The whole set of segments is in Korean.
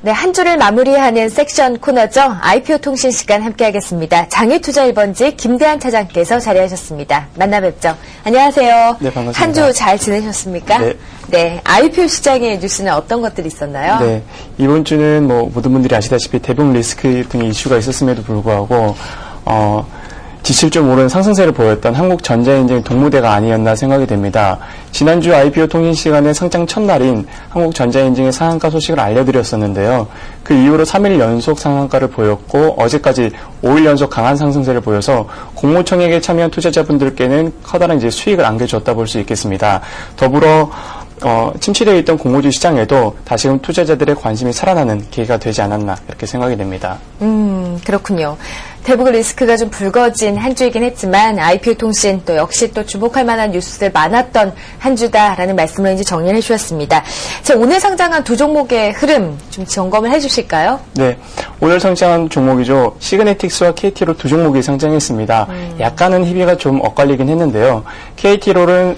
네, 한 주를 마무리하는 섹션 코너죠. IPO 통신 시간 함께하겠습니다. 장유투자 1번지 김대한 차장께서 자리하셨습니다. 만나 뵙죠. 안녕하세요. 네, 반갑습니다. 한 주 잘 지내셨습니까? 네. 네, IPO 시장의 뉴스는 어떤 것들이 있었나요? 네, 이번 주는 모든 분들이 아시다시피 대북 리스크 등의 이슈가 있었음에도 불구하고 지칠 줄 모르는 상승세를 보였던 한국전자인증 동무대가 아니었나 생각이 됩니다. 지난주 IPO 통신 시간에 상장 첫날인 한국전자인증의 상한가 소식을 알려드렸었는데요. 그 이후로 3일 연속 상한가를 보였고 어제까지 5일 연속 강한 상승세를 보여서 공모청약에 참여한 투자자분들께는 커다란 수익을 안겨줬다 볼 수 있겠습니다. 더불어 침체되어 있던 공모주 시장에도 다시금 투자자들의 관심이 살아나는 계기가 되지 않았나 이렇게 생각이 됩니다. 그렇군요. 대북 리스크가 좀 불거진 한 주이긴 했지만 IPO 통신 또 역시 또 주목할 만한 뉴스들 많았던 한 주다라는 말씀을 이제 정리를 해주셨습니다. 자, 오늘 상장한 두 종목의 흐름 좀 점검을 해주실까요? 네, 오늘 상장한 종목이죠. 시그네틱스와 KT로 두 종목이 상장했습니다. 약간은 희비가 좀 엇갈리긴 했는데요. KT로는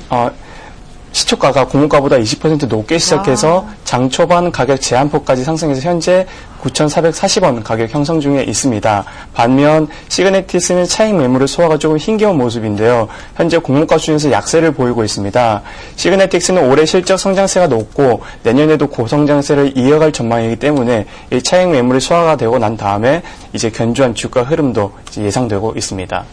시초가가 공모가보다 20% 높게 시작해서 장 초반 가격 제한폭까지 상승해서 현재 9,440원 가격 형성 중에 있습니다. 반면 시그네틱스는 차익 매물의 소화가 조금 힘겨운 모습인데요. 현재 공모가 수준에서 약세를 보이고 있습니다. 시그네틱스는 올해 실적 성장세가 높고 내년에도 고성장세를 이어갈 전망이기 때문에 이 차익 매물의 소화가 되고 난 다음에 이제 견조한 주가 흐름도 이제 예상되고 있습니다.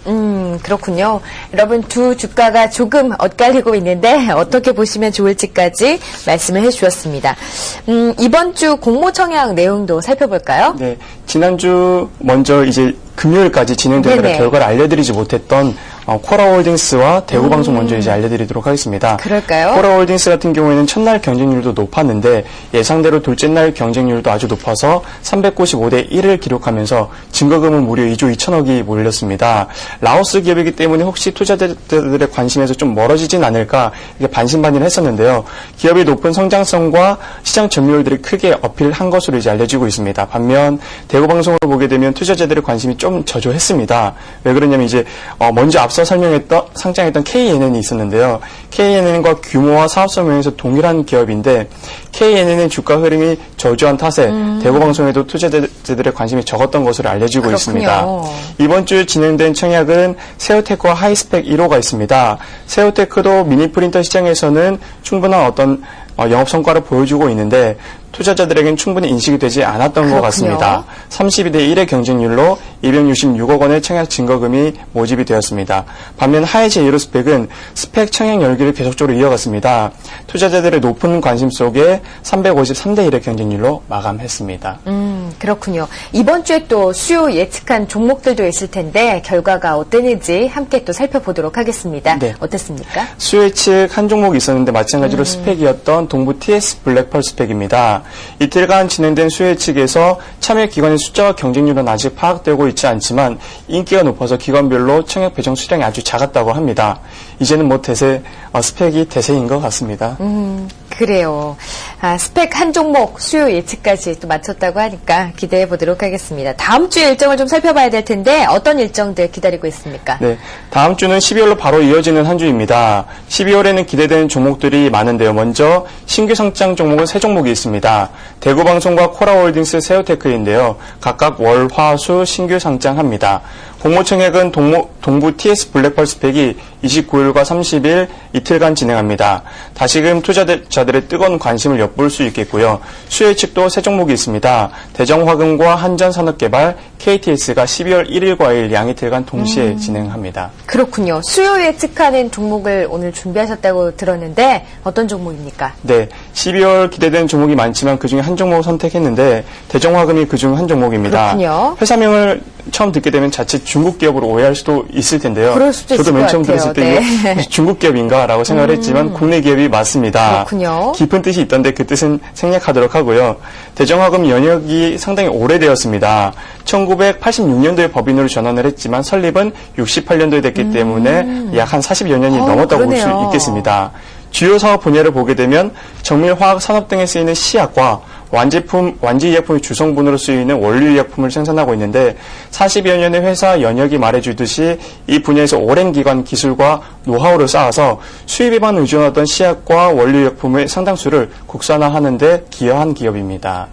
그렇군요. 여러분 두 주가가 조금 엇갈리고 있는데 어떻게 보시면 좋을지까지 말씀을 해주셨습니다. 이번 주 공모청약 내용도 살펴볼까요? 네, 지난주 먼저 이제 금요일까지 진행되는 결과를 알려드리지 못했던 코라홀딩스와 대구방송 먼저 이제 알려드리도록 하겠습니다. 그럴까요? 코라홀딩스 같은 경우에는 첫날 경쟁률도 높았는데 예상대로 둘째 날 경쟁률도 아주 높아서 395대 1을 기록하면서 증거금은 무려 2조 2천억이 몰렸습니다. 라오스 기업이기 때문에 혹시 투자자들의 관심에서 좀 멀어지진 않을까 이게 반신반의를 했었는데요. 기업의 높은 성장성과 시장 점유율들이 크게 어필한 것으로 이제 알려지고 있습니다. 반면 대구방송을 보게 되면 투자자들의 관심이 좀 저조했습니다. 왜 그러냐면 이제 먼저 앞서 상장했던 KNN이 있었는데요. KNN과 규모와 사업성 면에서 동일한 기업인데 KNN의 주가 흐름이 저조한 탓에 대구방송에도 투자자들의 관심이 적었던 것으로 알려지고 있습니다. 이번 주 진행된 청약은 세오테크와 하이스펙 1호가 있습니다. 세오테크도 미니 프린터 시장에서는 충분한 어떤 영업 성과를 보여주고 있는데 투자자들에겐 충분히 인식이 되지 않았던 것 같습니다. 32대 1의 경쟁률로 266억 원의 청약 증거금이 모집이 되었습니다. 반면 하이제 에어로스펙은 스펙 청약 열기를 계속적으로 이어갔습니다. 투자자들의 높은 관심 속에 353대 1의 경쟁률로 마감했습니다. 그렇군요. 이번 주에 또 수요 예측한 종목들도 있을 텐데 결과가 어땠는지 함께 또 살펴보도록 하겠습니다. 네. 어땠습니까? 수요 예측 한 종목이 있었는데 마찬가지로 스펙이었던 동부 TS 블랙펄 스펙입니다. 이틀간 진행된 수요 예측에서 참여 기관의 숫자와 경쟁률은 아직 파악되고 있지 않지만 인기가 높아서 기관별로 청약 배정 수량이 아주 작았다고 합니다. 이제는 스펙이 대세인 것 같습니다. 그래요. 스펙 한 종목 수요 예측까지 또 마쳤다고 하니까 기대해 보도록 하겠습니다. 다음 주의 일정을 좀 살펴봐야 될 텐데 어떤 일정들 기다리고 있습니까? 네, 다음 주는 12월로 바로 이어지는 한 주입니다. 12월에는 기대되는 종목들이 많은데요. 먼저 신규 상장 종목은 3종목이 있습니다. 대구방송과 코라홀딩스, 세오테크인데요. 각각 월, 화, 수 신규 상장합니다. 공모청약은 동부 TS 블랙펄 스펙이 29일과 30일 이틀간 진행합니다. 다시금 투자자들의 뜨거운 관심을 엿볼 수 있겠고요. 수요 예측도 3종목이 있습니다. 대정화금과 한전산업개발, KTS가 12월 1일과 2일 양이틀간 동시에 진행합니다. 그렇군요. 수요 예측하는 종목을 오늘 준비하셨다고 들었는데 어떤 종목입니까? 네, 12월 기대되는 종목이 많지만 그중에 한 종목을 선택했는데 대정화금이 그중 한 종목입니다. 그렇군요. 회사명을 처음 듣게 되면 자칫 중국 기업으로 오해할 수도 있을 텐데요. 그럴 수도 있을 저도 맨 것 처음 같아요. 들었을 때 이거 중국 기업인가라고 생각을 했지만 국내 기업이 맞습니다. 그렇군요. 깊은 뜻이 있던데 그 뜻은 생략하도록 하고요. 대정화금 연역이 상당히 오래되었습니다. 1986년도에 법인으로 전환을 했지만 설립은 68년도에 됐기 때문에 약 한 40여 년이 넘었다고 볼 수 있겠습니다. 주요 사업 분야를 보게 되면 정밀화학 산업 등에 쓰이는 시약과 완제의약품의 주성분으로 쓰이는 원료의약품을 생산하고 있는데 40여 년의 회사 연역이 말해주듯이 이 분야에서 오랜 기간 기술과 노하우를 쌓아서 수입에만 의존하던 시약과 원료의약품의 상당수를 국산화하는 데 기여한 기업입니다.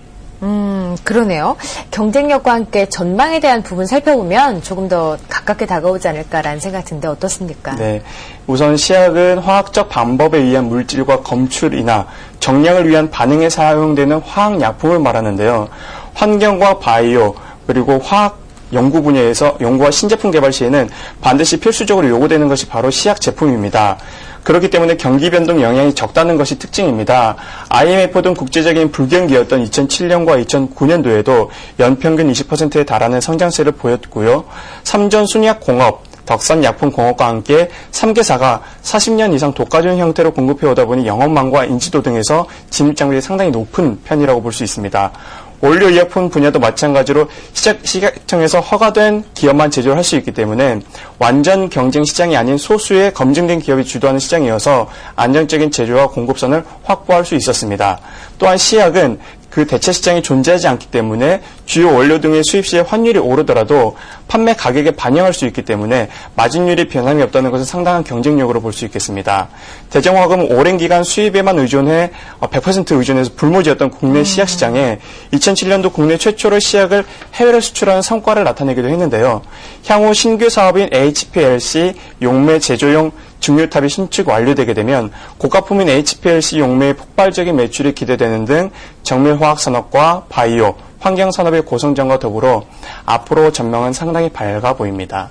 그러네요. 경쟁력과 함께 전망에 대한 부분 살펴보면 조금 더 가깝게 다가오지 않을까라는 생각 드는데 어떻습니까? 네. 우선 시약은 화학적 방법에 의한 물질과 검출이나 정량을 위한 반응에 사용되는 화학약품을 말하는데요. 환경과 바이오, 그리고 화학 연구 분야에서 연구와 신제품 개발 시에는 반드시 필수적으로 요구되는 것이 바로 시약 제품입니다. 그렇기 때문에 경기 변동 영향이 적다는 것이 특징입니다. IMF 등 국제적인 불경기였던 2007년과 2009년도에도 연평균 20%에 달하는 성장세를 보였고요. 삼전 순약공업, 덕산약품공업과 함께 3개사가 40년 이상 독과점 형태로 공급해오다 보니 영업망과 인지도 등에서 진입장벽이 상당히 높은 편이라고 볼 수 있습니다. 원료 의약품 분야도 마찬가지로 시장청에서 허가된 기업만 제조를 할 수 있기 때문에 완전 경쟁 시장이 아닌 소수의 검증된 기업이 주도하는 시장이어서 안정적인 제조와 공급선을 확보할 수 있었습니다. 또한 시약은 그 대체 시장이 존재하지 않기 때문에 주요 원료 등의 수입 시에 환율이 오르더라도 판매 가격에 반영할 수 있기 때문에 마진율이 변함이 없다는 것은 상당한 경쟁력으로 볼 수 있겠습니다. 대정화금은 오랜 기간 수입에만 의존해 100% 의존해서 불모지였던 국내 시약 시장에 2007년도 국내 최초로 시약을 해외로 수출하는 성과를 나타내기도 했는데요. 향후 신규 사업인 HPLC 용매 제조용 증류탑이 신축 완료되게 되면 고가품인 HPLC 용매의 폭발적인 매출이 기대되는 등 정밀화학 산업과 바이오, 환경 산업의 고성장과 더불어 앞으로 전망은 상당히 밝아 보입니다.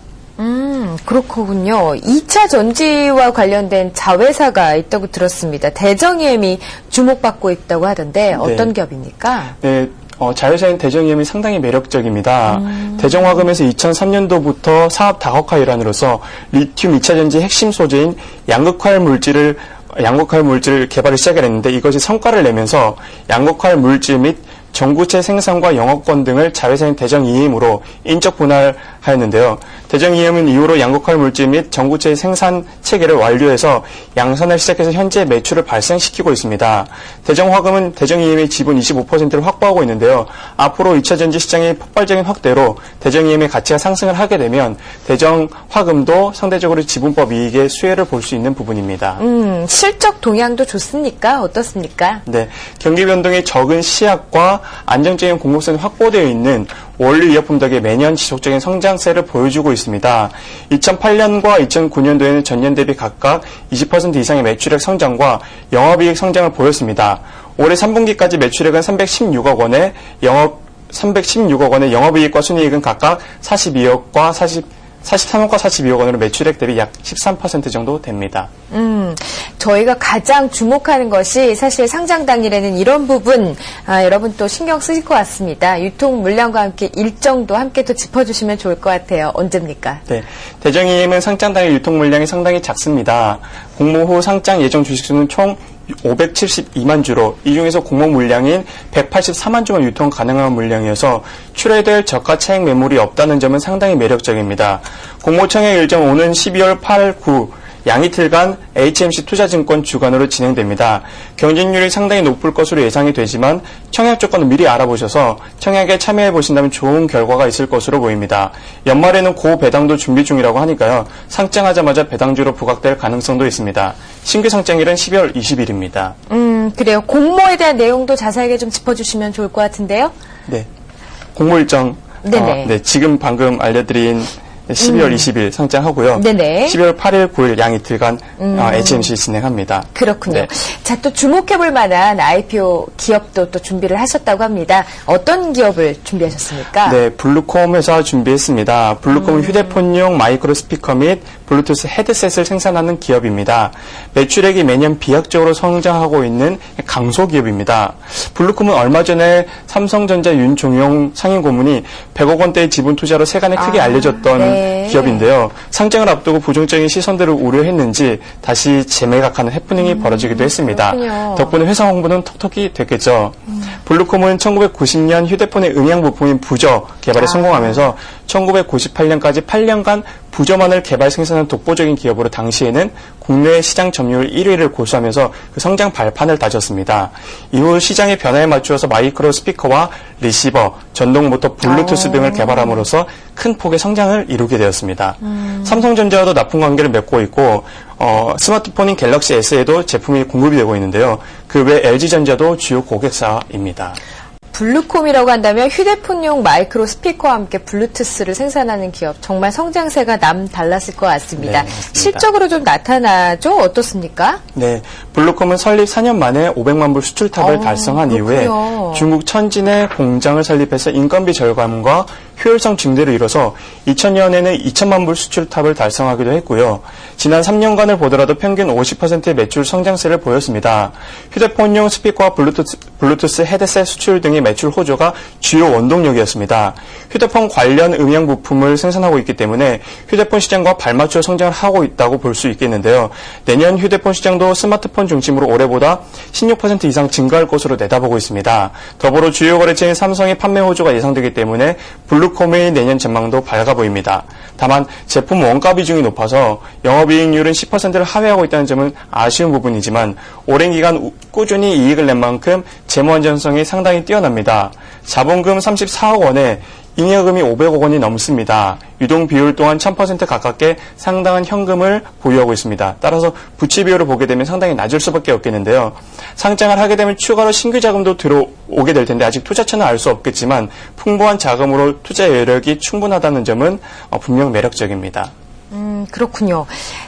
그렇군요. 2차 전지와 관련된 자회사가 있다고 들었습니다. 대정이엠이 주목받고 있다고 하던데 어떤 기업입니까? 네. 자회사인 대정이엠이 상당히 매력적입니다. 대정화금에서 2003년도부터 사업 다각화 일환으로서 리튬 2차 전지 핵심 소재인 양극활 물질을 개발을 시작했는데 이것이 성과를 내면서 양극활 물질 및 전구체 생산과 영업권 등을 자회사인 대정이엠으로 인적 분할하였는데요. 대정이엠은 이후로 양극활 물질 및 전구체 생산 체계를 완료해서 양산을 시작해서 현재 매출을 발생시키고 있습니다. 대정화금은 대정이엠의 지분 25%를 확보하고 있는데요. 앞으로 2차 전지 시장의 폭발적인 확대로 대정이엠의 가치가 상승을 하게 되면 대정화금도 상대적으로 지분법 이익의 수혜를 볼 수 있는 부분입니다. 실적 동향도 좋습니까? 어떻습니까? 네, 경기 변동이 적은 시약과 안정적인 공급선이 확보되어 있는 원료 의약품 덕에 매년 지속적인 성장세를 보여주고 있습니다. 2008년과 2009년도에는 전년 대비 각각 20% 이상의 매출액 성장과 영업이익 성장을 보였습니다. 올해 3분기까지 매출액은 316억 원에 316억 원의 영업이익과 순이익은 각각 42억과 43억과 42억 원으로 매출액 대비 약 13% 정도 됩니다. 저희가 가장 주목하는 것이 사실 상장 당일에는 이런 부분 여러분 또 신경 쓰실 것 같습니다. 유통 물량과 함께 일정도 함께 또 짚어주시면 좋을 것 같아요. 언제입니까? 네, 대정이엠은 상장 당일 유통 물량이 상당히 작습니다. 공모 후 상장 예정 주식수는 총 572만 주로 이 중에서 공모 물량인 184만 주만 유통 가능한 물량이어서 출하될 저가 차익 매물이 없다는 점은 상당히 매력적입니다. 공모 청약 일정 오는 12월 8, 9 양이틀간 HMC 투자증권 주관으로 진행됩니다. 경쟁률이 상당히 높을 것으로 예상이 되지만 청약 조건을 미리 알아보셔서 청약에 참여해 보신다면 좋은 결과가 있을 것으로 보입니다. 연말에는 고배당도 준비 중이라고 하니까요. 상장하자마자 배당주로 부각될 가능성도 있습니다. 신규 상장일은 12월 20일입니다. 그래요. 공모에 대한 내용도 자세하게 좀 짚어주시면 좋을 것 같은데요. 네. 공모 일정. 네, 지금 방금 알려드린 12월 20일 상장하고요. 네네. 12월 8일, 9일 양이틀간 HMC 진행합니다. 그렇군요. 네. 자, 또 주목해볼 만한 IPO 기업도 또 준비를 하셨다고 합니다. 어떤 기업을 준비하셨습니까? 네, 블루콤 회사 준비했습니다. 블루콤은 휴대폰용 마이크로 스피커 및 블루투스 헤드셋을 생산하는 기업입니다. 매출액이 매년 비약적으로 성장하고 있는 강소기업입니다. 블루콤은 얼마 전에 삼성전자 윤종용 상임고문이 100억 원대의 지분 투자로 세간에 크게 알려졌던 기업인데요. 상장을 앞두고 부정적인 시선들을 우려했는지 다시 재매각하는 해프닝이 벌어지기도 했습니다. 그렇군요. 덕분에 회사 홍보는 톡톡히 됐겠죠. 블루콤은 1990년 휴대폰의 음향 부품인 부저 개발에 성공하면서 1998년까지 8년간 부저만을 개발 생산한 독보적인 기업으로 당시에는 국내 시장 점유율 1위를 고수하면서 그 성장 발판을 다졌습니다. 이후 시장의 변화에 맞추어서 마이크로 스피커와 리시버, 전동 모터, 블루투스 등을 개발함으로써 큰 폭의 성장을 이루게 되었습니다. 삼성전자와도 납품 관계를 맺고 있고 스마트폰인 갤럭시 S에도 제품이 공급이 되고 있는데요. 그 외 LG전자도 주요 고객사입니다. 블루콤이라고 한다면 휴대폰용 마이크로 스피커와 함께 블루투스를 생산하는 기업. 정말 성장세가 남달랐을 것 같습니다. 네, 맞습니다. 실적으로 좀 나타나죠? 어떻습니까? 네, 블루콤은 설립 4년 만에 500만 불 수출탑을 달성한 그렇군요. 이후에 중국 천진에 공장을 설립해서 인건비 절감과 효율성 증대를 이뤄서 2000년에는 2천만 불 수출탑을 달성하기도 했고요. 지난 3년간을 보더라도 평균 50%의 매출 성장세를 보였습니다. 휴대폰용 스피커와 블루투스 헤드셋 수출 등의 매출 호조가 주요 원동력이었습니다. 휴대폰 관련 음향 부품을 생산하고 있기 때문에 휴대폰 시장과 발맞춰 성장을 하고 있다고 볼 수 있겠는데요. 내년 휴대폰 시장도 스마트폰 중심으로 올해보다 16% 이상 증가할 것으로 내다보고 있습니다. 더불어 주요 거래처인 삼성의 판매 호조가 예상되기 때문에 블루콤의 내년 전망도 밝아 보입니다. 다만 제품 원가 비중이 높아서 영업이익률은 10%를 하회하고 있다는 점은 아쉬운 부분이지만 오랜 기간 꾸준히 이익을 낸 만큼 재무 안정성이 상당히 뛰어납니다. 자본금 34억 원에 잉여금이 500억 원이 넘습니다. 유동 비율 또한 1000% 가깝게 상당한 현금을 보유하고 있습니다. 따라서 부채 비율을 보게 되면 상당히 낮을 수밖에 없겠는데요. 상장을 하게 되면 추가로 신규 자금도 들어오게 될 텐데 아직 투자처는 알 수 없겠지만 풍부한 자금으로 투자 여력이 충분하다는 점은 분명 매력적입니다. 그렇군요.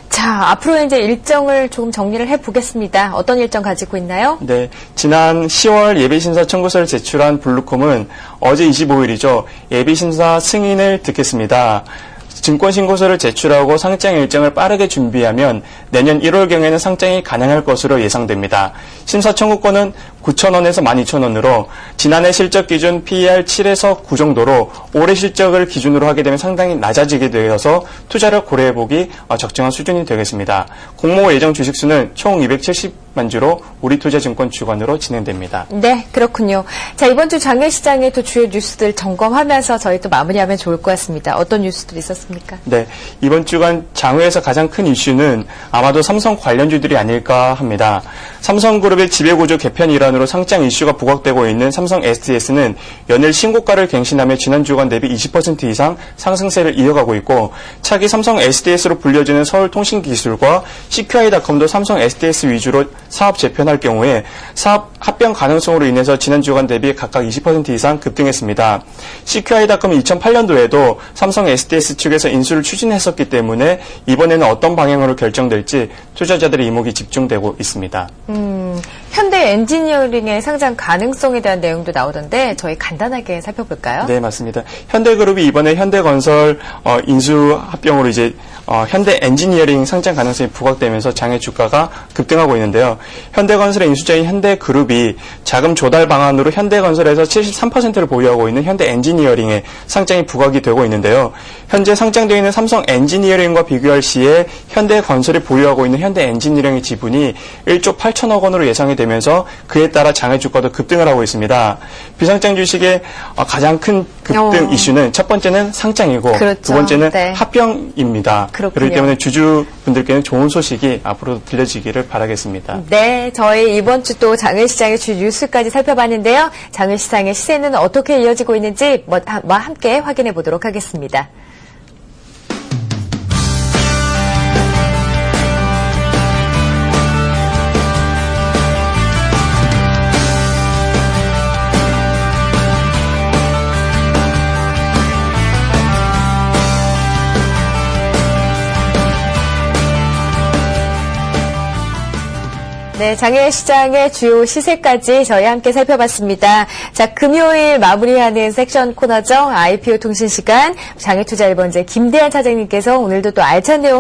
자, 앞으로 이제 일정을 조금 정리를 해보겠습니다. 어떤 일정 가지고 있나요? 네, 지난 10월 예비신사 청구서를 제출한 블루콤은 어제 25일이죠. 예비신사 승인을 듣겠습니다. 증권신고서를 제출하고 상장 일정을 빠르게 준비하면 내년 1월경에는 상장이 가능할 것으로 예상됩니다. 심사 청구권은 9,000원에서 12,000원으로 지난해 실적 기준 PER 7에서 9 정도로 올해 실적을 기준으로 하게 되면 상당히 낮아지게 되어서 투자를 고려해보기 적정한 수준이 되겠습니다. 공모 예정 주식수는 총 270만 주로 우리투자증권 주관으로 진행됩니다. 네, 그렇군요. 자, 이번 주 장외시장의 또 주요 뉴스들 점검하면서 저희 또 마무리하면 좋을 것 같습니다. 어떤 뉴스들이 있었습니까? 네, 이번 주간 장외에서 가장 큰 이슈는 아마도 삼성 관련주들이 아닐까 합니다. 삼성그룹의 지배구조 개편 일환으로 상장 이슈가 부각되고 있는 삼성 SDS는 연일 신고가를 갱신하며 지난 주간 대비 20% 이상 상승세를 이어가고 있고 차기 삼성 SDS로 불려지는 서울통신기술과 CQI닷컴도 삼성 SDS 위주로 사업 재편할 경우에 사업 합병 가능성으로 인해서 지난 주간 대비 각각 20% 이상 급등했습니다. CQI닷컴은 2008년도에도 삼성 SDS 측에서 인수를 추진했었기 때문에 이번에는 어떤 방향으로 결정될지 투자자들의 이목이 집중되고 있습니다. 현대 엔지니어링의 상장 가능성에 대한 내용도 나오던데 저희 간단하게 살펴볼까요? 네, 맞습니다. 현대그룹이 이번에 현대건설 인수 합병으로 이제 현대 엔지니어링 상장 가능성이 부각되면서 장외 주가가 급등하고 있는데요. 현대건설의 인수자인 현대그룹이 자금 조달 방안으로 현대건설에서 73%를 보유하고 있는 현대 엔지니어링의 상장이 부각이 되고 있는데요. 현재 상장되어 있는 삼성 엔지니어링과 비교할 시에 현대건설이 보유하고 있는 현대 엔지니어링의 지분이 1조 8천억 원으로 예상이 되면서 그에 따라 장외 주가도 급등을 하고 있습니다. 비상장 주식의 가장 큰 급등 이슈는 첫 번째는 상장이고 그렇죠. 두 번째는 네. 합병입니다. 그렇군요. 그렇기 때문에 주주분들께는 좋은 소식이 앞으로 들려지기를 바라겠습니다. 네, 저희 이번 주 또 장외시장의 주 뉴스까지 살펴봤는데요. 장외시장의 시세는 어떻게 이어지고 있는지 함께 확인해 보도록 하겠습니다. 네, 장외시장의 주요 시세까지 저희 함께 살펴봤습니다. 자, 금요일 마무리하는 섹션 코너죠. IPO 통신 시간 장외투자 1번째 김대한 차장님께서 오늘도 또 알찬 내용